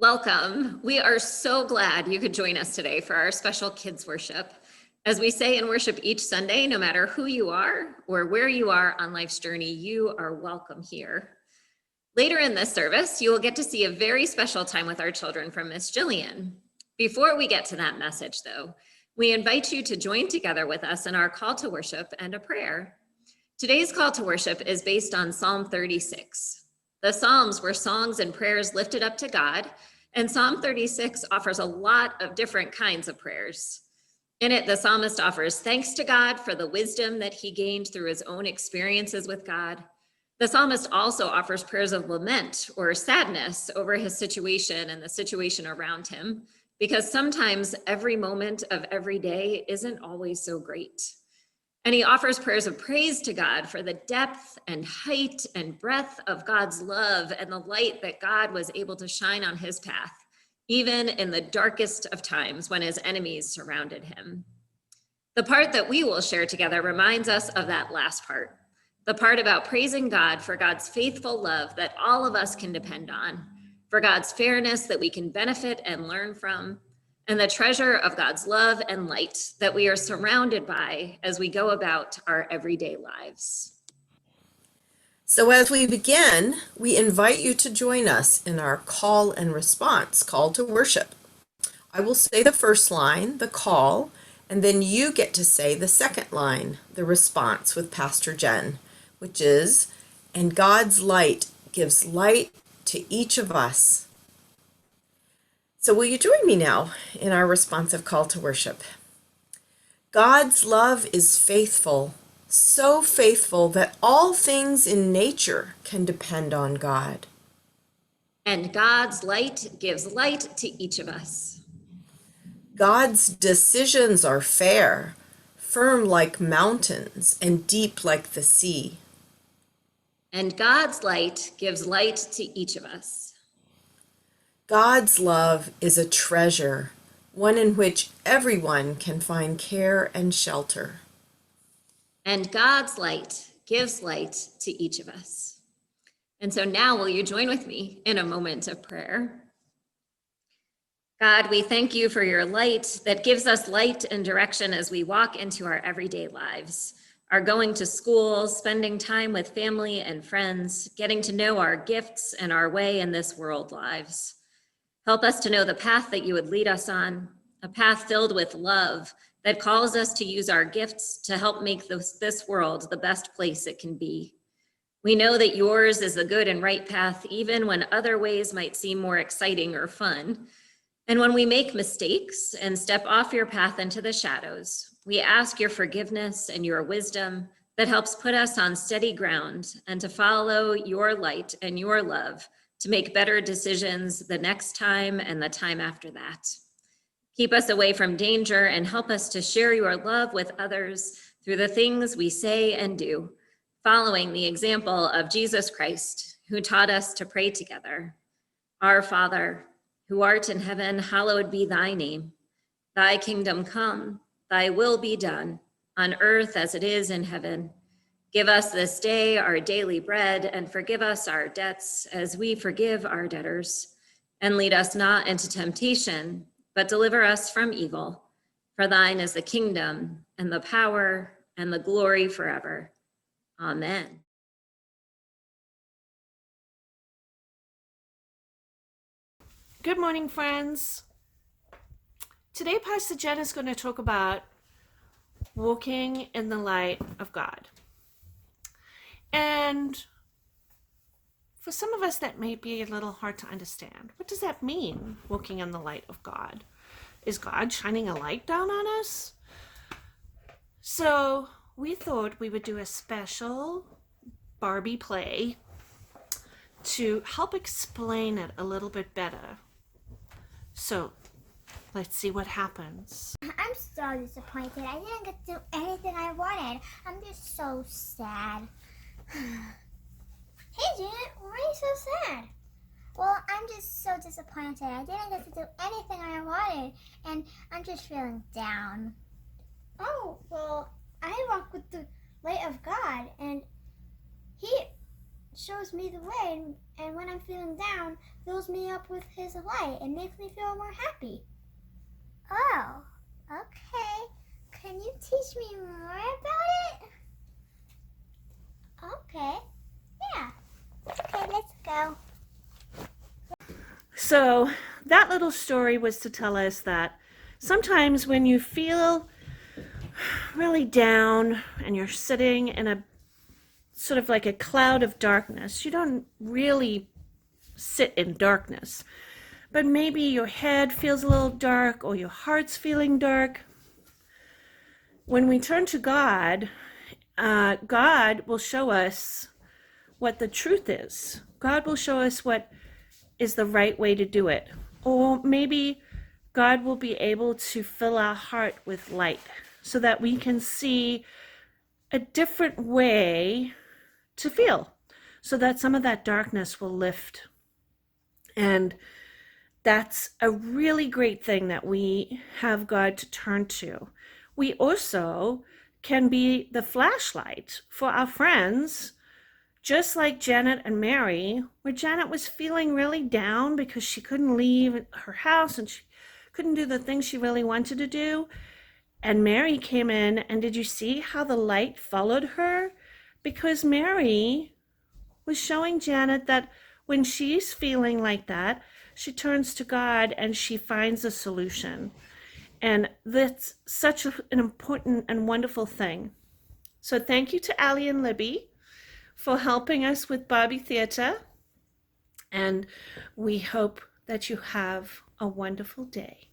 Welcome. We are so glad you could join us today for our special kids worship. As we say in worship each Sunday, no matter who you are or where you are on life's journey, you are welcome here. Later in this service, you will get to see a very special time with our children from Miss Gillian. Before we get to that message, though, we invite you to join together with us in our call to worship and a prayer. Today's call to worship is based on Psalm 36. The Psalms were songs and prayers lifted up to God, and Psalm 36 offers a lot of different kinds of prayers. In it, the psalmist offers thanks to God for the wisdom that he gained through his own experiences with God. The psalmist also offers prayers of lament or sadness over his situation and the situation around him, because sometimes every moment of every day isn't always so great. And he offers prayers of praise to God for the depth and height and breadth of God's love and the light that God was able to shine on his path, even in the darkest of times when his enemies surrounded him. The part that we will share together reminds us of that last part, the part about praising God for God's faithful love that all of us can depend on, for God's fairness that we can benefit and learn from, and the treasure of God's love and light that we are surrounded by as we go about our everyday lives. So as we begin, we invite you to join us in our call and response, call to worship. I will say the first line, the call, and then you get to say the second line, the response with Pastor Jen, which is, and God's light gives light to each of us. So will you join me now in our responsive call to worship? God's love is faithful, so faithful that all things in nature can depend on God. And God's light gives light to each of us. God's decisions are fair, firm like mountains and deep like the sea. And God's light gives light to each of us. God's love is a treasure, one in which everyone can find care and shelter. And God's light gives light to each of us. And so now will you join with me in a moment of prayer? God, we thank you for your light that gives us light and direction as we walk into our everyday lives, our going to school, spending time with family and friends, getting to know our gifts and our way in this world lives. Help us to know the path that you would lead us on, a path filled with love that calls us to use our gifts to help make this world the best place it can be. We know that yours is the good and right path, even when other ways might seem more exciting or fun. And when we make mistakes and step off your path into the shadows, we ask your forgiveness and your wisdom that helps put us on steady ground and to follow your light and your love to make better decisions the next time and the time after that. Keep us away from danger and help us to share your love with others through the things we say and do, following the example of Jesus Christ, who taught us to pray together. Our Father, who art in heaven, hallowed be thy name. Thy kingdom come, thy will be done, on earth as it is in heaven. Give us this day our daily bread, and forgive us our debts as we forgive our debtors. And lead us not into temptation, but deliver us from evil. For thine is the kingdom, and the power, and the glory forever. Amen. Good morning, friends. Today, Pastor Jen is going to talk about walking in the light of God. And for some of us, that may be a little hard to understand. What does that mean, walking in the light of God? Is God shining a light down on us? So we thought we would do a special Barbie play to help explain it a little bit better. So let's see what happens. I'm so disappointed. I didn't get to do anything I wanted. I'm just so sad. Hey, Janet, why are you so sad? Well, I'm just so disappointed. I didn't get to do anything I wanted, and I'm just feeling down. Oh, well, I walk with the light of God, and He shows me the way, and when I'm feeling down, fills me up with his light and makes me feel more happy. Oh, okay. Can you teach me more about it? Okay. Yeah. Okay, let's go. So that little story was to tell us that sometimes when you feel really down and you're sitting in a sort of like a cloud of darkness, you don't really sit in darkness, but maybe your head feels a little dark or your heart's feeling dark. When we turn to God, God will show us what the truth is. God will show us what is the right way to do it. Or maybe God will be able to fill our heart with light so that we can see a different way to feel, so that some of that darkness will lift. And that's a really great thing that we have God to turn to. We also can be the flashlight for our friends, just like Janet and Mary, where Janet was feeling really down because she couldn't leave her house and she couldn't do the things she really wanted to do. And Mary came in, and did you see how the light followed her? Because Mary was showing Janet that when she's feeling like that, she turns to God and she finds a solution. And that's such an important and wonderful thing. So thank you to Allie and Libby for helping us with Barbie Theater. And we hope that you have a wonderful day.